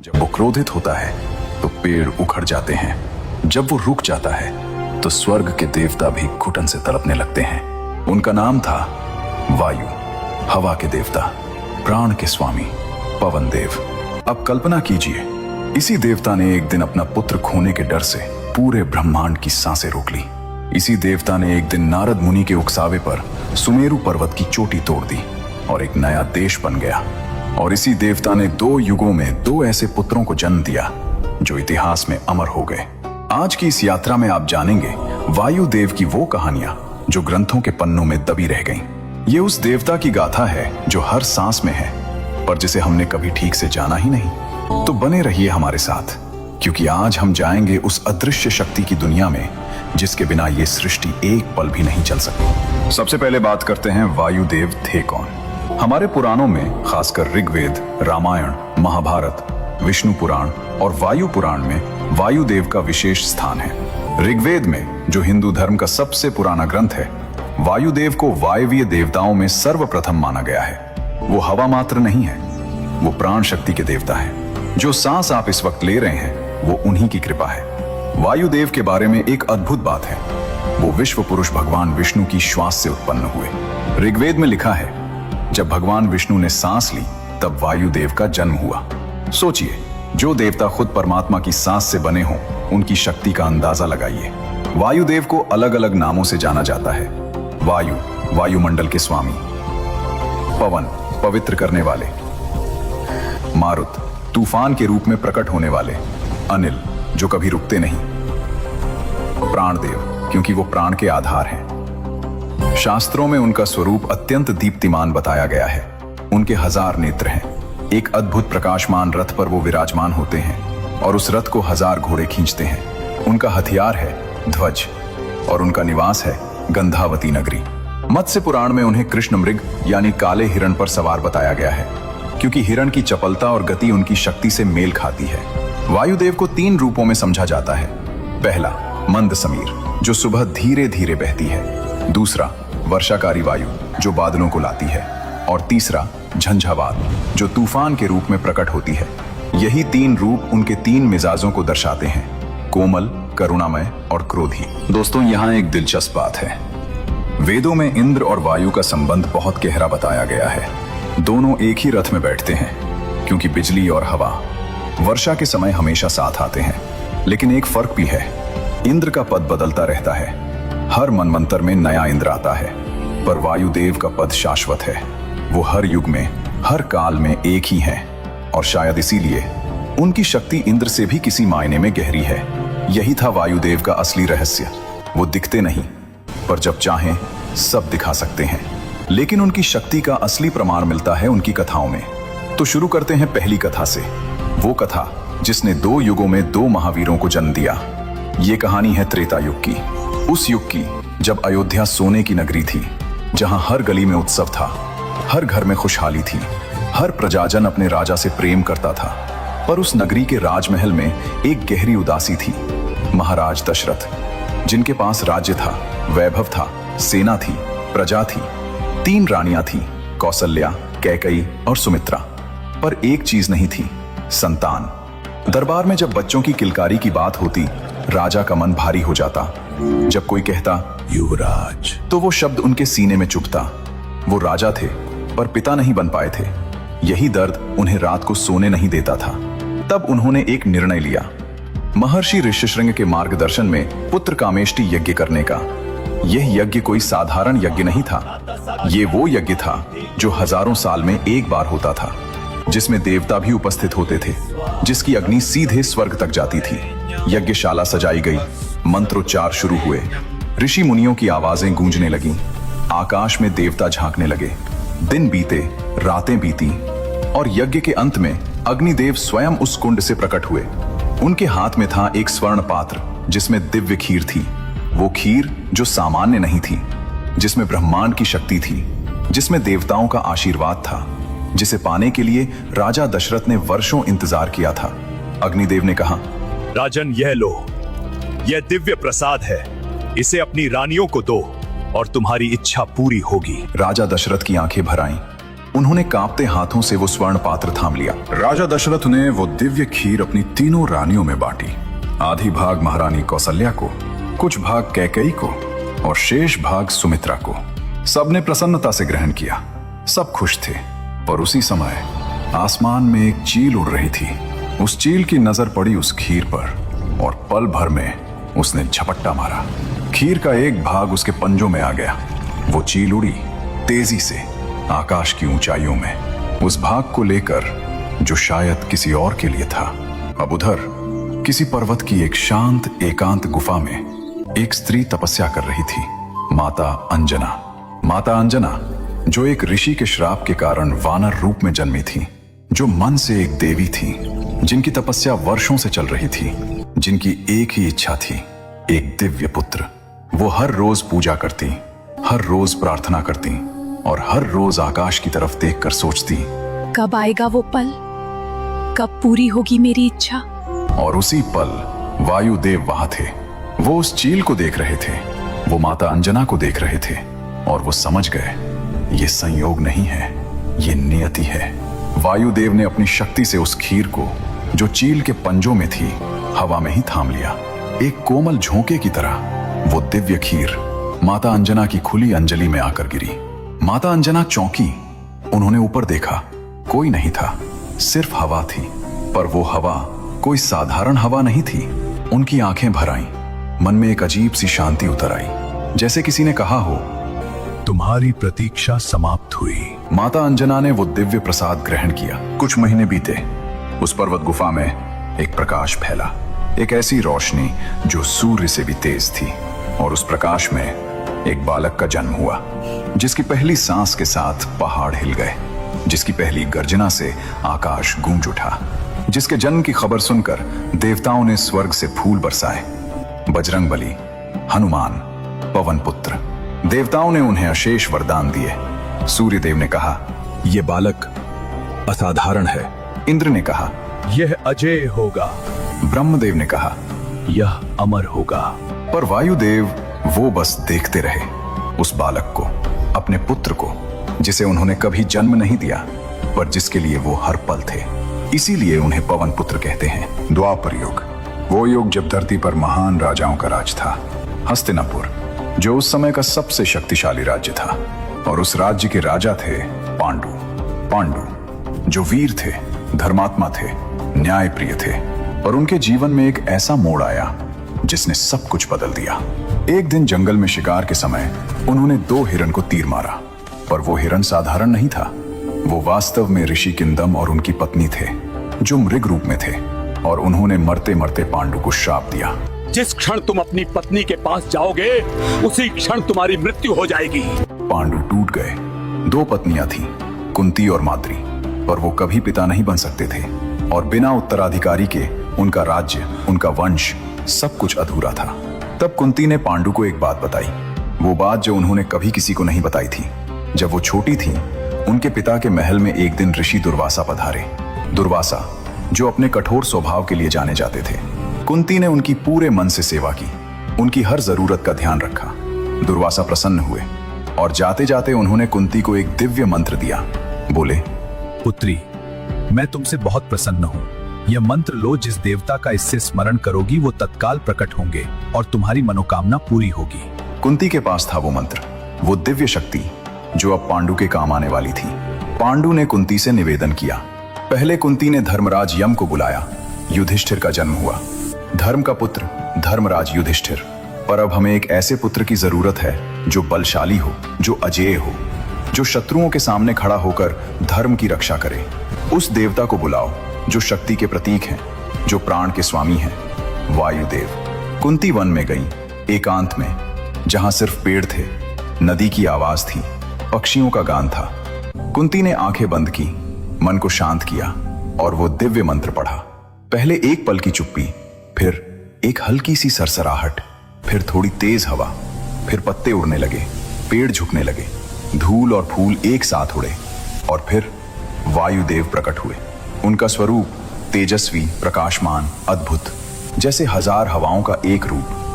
जब वो क्रोधित होता है तो पेड़ उखड़ जाते हैं। जब वो रुक जाता है तो स्वर्ग के देवता भी घुटन से तड़पने लगते हैं। उनका नाम था वायु, हवा के देवता, प्राण के स्वामी, पवन देव। अब कल्पना कीजिए, इसी देवता ने एक दिन अपना पुत्र खोने के डर से पूरे ब्रह्मांड की सांसें रोक ली। इसी देवता ने एक दिन नारद मुनि के उकसावे पर सुमेरु पर्वत की चोटी तोड़ दी और एक नया देश बन गया। और इसी देवता ने 2 युगों में 2 ऐसे पुत्रों को जन्म दिया जो इतिहास में अमर हो गए। आज की इस यात्रा में आप जानेंगे वायु देव की वो कहानियां जो ग्रंथों के पन्नों में दबी रह गईं। ये उस देवता की गाथा है जो हर सांस में है, पर जिसे हमने कभी ठीक से जाना ही नहीं। तो बने रहिए हमारे साथ, क्योंकि आज हम जाएंगे उस अदृश्य शक्ति की दुनिया में जिसके बिना ये सृष्टि एक पल भी नहीं चल सकती। सबसे पहले बात करते हैं वायुदेव थे कौन। हमारे पुराणों में, खासकर ऋग्वेद, रामायण, महाभारत, विष्णु पुराण और वायु पुराण में वायुदेव का विशेष स्थान है। ऋग्वेद में, जो हिंदू धर्म का सबसे पुराना ग्रंथ है, वायुदेव को वायवीय देवताओं में सर्वप्रथम माना गया है। वो हवा मात्र नहीं है, वो प्राण शक्ति के देवता है। जो सांस आप इस वक्त ले रहे हैं वो उन्हीं की कृपा है। वायुदेव के बारे में एक अद्भुत बात है, वो विश्व पुरुष भगवान विष्णु की श्वास से उत्पन्न हुए। ऋग्वेद में लिखा है, जब भगवान विष्णु ने सांस ली तब वायुदेव का जन्म हुआ। सोचिए, जो देवता खुद परमात्मा की सांस से बने हों, उनकी शक्ति का अंदाजा लगाइए। वायुदेव को अलग अलग नामों से जाना जाता है। वायु, वायुमंडल के स्वामी। पवन, पवित्र करने वाले। मारुत, तूफान के रूप में प्रकट होने वाले। अनिल, जो कभी रुकते नहीं। प्राणदेव, क्योंकि वो प्राण के आधार हैं। शास्त्रों में उनका स्वरूप अत्यंत दीप्तिमान बताया गया है। उनके 1000 नेत्र हैं। एक अद्भुत प्रकाशमान रथ पर वो विराजमान होते हैं और उस रथ को 1000 घोड़े खींचते हैं। उनका हथियार है ध्वज और उनका निवास है गंधावती नगरी। मत्स्य पुराण में उन्हें कृष्ण मृग यानी काले हिरण पर सवार बताया गया है, क्योंकि हिरण की चपलता और गति उनकी शक्ति से मेल खाती है। वायुदेव को 3 रूपों में समझा जाता है। पहला, मंद समीर, जो सुबह धीरे धीरे बहती है। दूसरा, वर्षाकारी वायु, जो बादलों को लाती है। और तीसरा, झंझावात, जो तूफान के रूप में प्रकट होती है। यही 3 रूप उनके 3 मिजाजों को दर्शाते हैं, कोमल, करुणामय और क्रोधी। दोस्तों, यहाँ एक दिलचस्प बात है। वेदों में इंद्र और वायु का संबंध बहुत गहरा बताया गया है। दोनों एक ही रथ में बैठते हैं, क्योंकि बिजली और हवा वर्षा के समय हमेशा साथ आते हैं। लेकिन एक फर्क भी है, इंद्र का पद बदलता रहता है। हर मनवंतर में नया इंद्र आता है, पर वायुदेव का पद शाश्वत है। वो हर युग में, हर काल में एक ही है, और शायद इसीलिए उनकी शक्ति इंद्र से भी किसी मायने में गहरी है। यही था वायुदेव का असली रहस्य। वो दिखते नहीं, पर जब चाहें सब दिखा सकते हैं। लेकिन उनकी शक्ति का असली प्रमाण मिलता है उनकी कथाओं में। तो शुरू करते हैं पहली कथा से, वो कथा जिसने 2 युगों में 2 महावीरों को जन्म दिया। ये कहानी है त्रेता युग की, उस युग की जब अयोध्या सोने की नगरी थी, जहां हर गली में उत्सव था, हर घर में खुशहाली थी, हर प्रजाजन अपने राजा से प्रेम करता था। पर उस नगरी के राजमहल में एक गहरी उदासी थी। महाराज दशरथ, जिनके पास राज्य था, वैभव था, सेना थी, प्रजा थी, 3 रानियां थी, कौसल्या, कैकई और सुमित्रा। पर एक चीज नहीं थी, संतान। दरबार में जब बच्चों की किलकारी की बात होती, राजा का मन भारी हो जाता। जब कोई कहता युवराज, तो वो शब्द उनके सीने में चुभता। वो राजा थे, पर पिता नहीं बन पाए थे। यही दर्द उन्हें रात को सोने नहीं देता था। तब उन्होंने एक निर्णय लिया, महर्षि ऋष्यशृंग के मार्गदर्शन में पुत्र कामेष्टि यज्ञ करने का। यह यज्ञ कोई साधारण यज्ञ नहीं था। ये वो यज्ञ था जो हजारों साल में एक बार होता था, जिसमें देवता भी उपस्थित होते थे, जिसकी अग्नि सीधे स्वर्ग तक जाती थी। यज्ञशाला सजाई गई, मंत्रोच्चार शुरू हुए, ऋषि मुनियों की आवाजें गूंजने लगीं, आकाश में देवता झांकने लगे। दिन बीते, रातें बीती, और यज्ञ के अंत में अग्निदेव स्वयं उस कुंड से प्रकट हुए। उनके हाथ में था एक स्वर्ण पात्र, जिसमें दिव्य खीर थी। वो खीर जो सामान्य नहीं थी, जिसमें ब्रह्मांड की शक्ति थी, जिसमें देवताओं का आशीर्वाद था, जिसे पाने के लिए राजा दशरथ ने वर्षों इंतजार किया था। अग्निदेव ने कहा, राजन, यह लो, यह दिव्य प्रसाद है। इसे अपनी रानियों को दो और तुम्हारी इच्छा पूरी होगी। राजा दशरथ की आंखें भर आईं। उन्होंने कांपते हाथों से वो स्वर्ण पात्र थाम लिया। राजा दशरथ ने वो दिव्य खीर अपनी तीनों रानियों में बांटी। आधी भाग महारानी कौसल्या को, कुछ भाग कैकेयी को और शेष भाग सुमित्रा को। सबने प्रसन्नता से ग्रहण किया, सब खुश थे। पर उसी समय आसमान में एक चील उड़ रही थी। उस चील की नजर पड़ी उस खीर पर और पल भर में उसने झपट्टा मारा। खीर का एक भाग उसके पंजों में आ गया। वो चील उड़ी तेजी से आकाश की ऊंचाइयों में, उस भाग को लेकर जो शायद किसी और के लिए था। अब उधर किसी पर्वत की एक शांत एकांत गुफा में एक स्त्री तपस्या कर रही थी, माता अंजना। माता अंजना जो एक ऋषि के श्राप के कारण वानर रूप में जन्मी थी, जो मन से एक देवी थी, जिनकी तपस्या वर्षों से चल रही थी, जिनकी एक ही इच्छा थी, एक दिव्य पुत्र। वो हर रोज पूजा करती, हर रोज प्रार्थना करती और हर रोज आकाश की तरफ देखकर सोचती, कब आएगा वो पल, कब पूरी होगी मेरी इच्छा। और उसी पल वायुदेव वहां थे। वो उस चील को देख रहे थे, वो माता अंजना को देख रहे थे और वो समझ गए ये संयोग नहीं है, ये नियति है। वायुदेव ने अपनी शक्ति से उस खीर को जो चील के पंजों में थी हवा में ही थाम लिया। एक कोमल झोंके की तरह वो दिव्य खीर माता अंजना की खुली अंजलि में आकर गिरी। माता अंजना चौंकी। उन्होंने ऊपर देखा, कोई नहीं था, सिर्फ हवा थी। पर वो हवा कोई साधारण हवा नहीं थी। उनकी आंखें भर आईं, मन में एक अजीब सी शांति उतर आई, जैसे किसी ने कहा हो, तुम्हारी प्रतीक्षा समाप्त हुई। माता अंजना ने वो दिव्य प्रसाद ग्रहण किया। कुछ महीने बीते। उस पर्वत गुफा में एक प्रकाश फैला, एक ऐसी रोशनी जो सूर्य से भी तेज थी। और उस प्रकाश में एक बालक का जन्म हुआ, जिसकी पहली सांस के साथ पहाड़ हिल गए, जिसकी पहली गर्जना से आकाश गूंज उठा, जिसके जन्म की खबर सुनकर देवताओं ने स्वर्ग से फूल बरसाए। बजरंगबली, हनुमान, पवन पुत्र। देवताओं ने उन्हें अशेष वरदान दिए। सूर्यदेव ने कहा, यह बालक असाधारण है। इंद्र ने कहा, यह अजेय होगा। ब्रह्मदेव ने कहा, यह अमर होगा। पर वायुदेव वो बस देखते रहे, उस बालक को, अपने पुत्र को, जिसे उन्होंने कभी जन्म नहीं दिया, पर जिसके लिए वो हर पल थे। इसीलिए उन्हें पवन पुत्र कहते हैं। द्वापर युग, वो युग जब धरती पर महान राजाओं का राज था। हस्तिनापुर, जो उस समय का सबसे शक्तिशाली राज्य था, और उस राज्य के राजा थे पांडु। पांडु जो वीर थे, धर्मात्मा थे, न्यायप्रिय थे। और उनके जीवन में एक ऐसा मोड़ आया जिसने सब कुछ बदल दिया। एक दिन जंगल में शिकार के समय उन्होंने 2 हिरण को तीर मारा। पर वो हिरण साधारण नहीं था, वो वास्तव में ऋषि किंदम और उनकी पत्नी थे, जो मृग रूप में थे। और उन्होंने मरते मरते पांडु को श्राप दिया, जिस क्षण तुम अपनी पत्नी के पास जाओगे, उसी क्षण तुम्हारी मृत्यु हो जाएगी। पांडु टूट गए। 2 पत्नियां थीं, कुंती और माद्री, पर वो कभी पिता नहीं बन सकते थे। और बिना उत्तराधिकारी के उनका राज्य, उनका वंश, सब कुछ अधूरा था। तब कुंती ने पांडु को एक बात बताई, वो बात जो उन्होंने कभी किसी को नहीं बताई थी। जब वो छोटी थी, उनके पिता के महल में एक दिन ऋषि दुर्वासा पधारे। दुर्वासा जो अपने कठोर स्वभाव के लिए जाने जाते थे। कुंती ने उनकी पूरे मन से सेवा की, उनकी हर जरूरत का ध्यान रखा। दुर्वासा प्रसन्न हुए और जाते जाते उन्होंने कुंती को एक दिव्य मंत्र दिया। बोले, पुत्री, मैं तुमसे बहुत प्रसन्न हूँ। यह मंत्र लो, जिस देवता का इससे स्मरण करोगी वो तत्काल प्रकट होंगे और तुम्हारी मनोकामना पूरी होगी। कुंती के पास था वो मंत्र, वो दिव्य शक्ति जो अब पांडु के काम आने वाली थी। पांडु ने कुंती से निवेदन किया। पहले कुंती ने धर्मराज यम को बुलाया। युधिष्ठिर का जन्म हुआ, धर्म का पुत्र धर्मराज युधिष्ठिर। पर अब हमें एक ऐसे पुत्र की जरूरत है जो बलशाली हो, जो अजेय हो, जो शत्रुओं के सामने खड़ा होकर धर्म की रक्षा करे। उस देवता को बुलाओ जो शक्ति के प्रतीक हैं, जो प्राण के स्वामी हैं, वायुदेव। कुंती वन में गई, एकांत में, जहां सिर्फ पेड़ थे, नदी की आवाज थी, पक्षियों का गान था। कुंती ने आंखें बंद की, मन को शांत किया और वो दिव्य मंत्र पढ़ा। पहले एक पल की चुप्पी, फिर एक हल्की सी सरसराहट, फिर थोड़ी तेज हवा, फिर पत्ते उड़ने लगे, पेड़ झुकने लगे, धूल और फूल एक साथ उड़े और फिर वायुदेव प्रकट हुए। उनका स्वरूप तेजस्वी, प्रकाशमान, अद्भुत, जैसे 1000 हवाओं का एक रूप।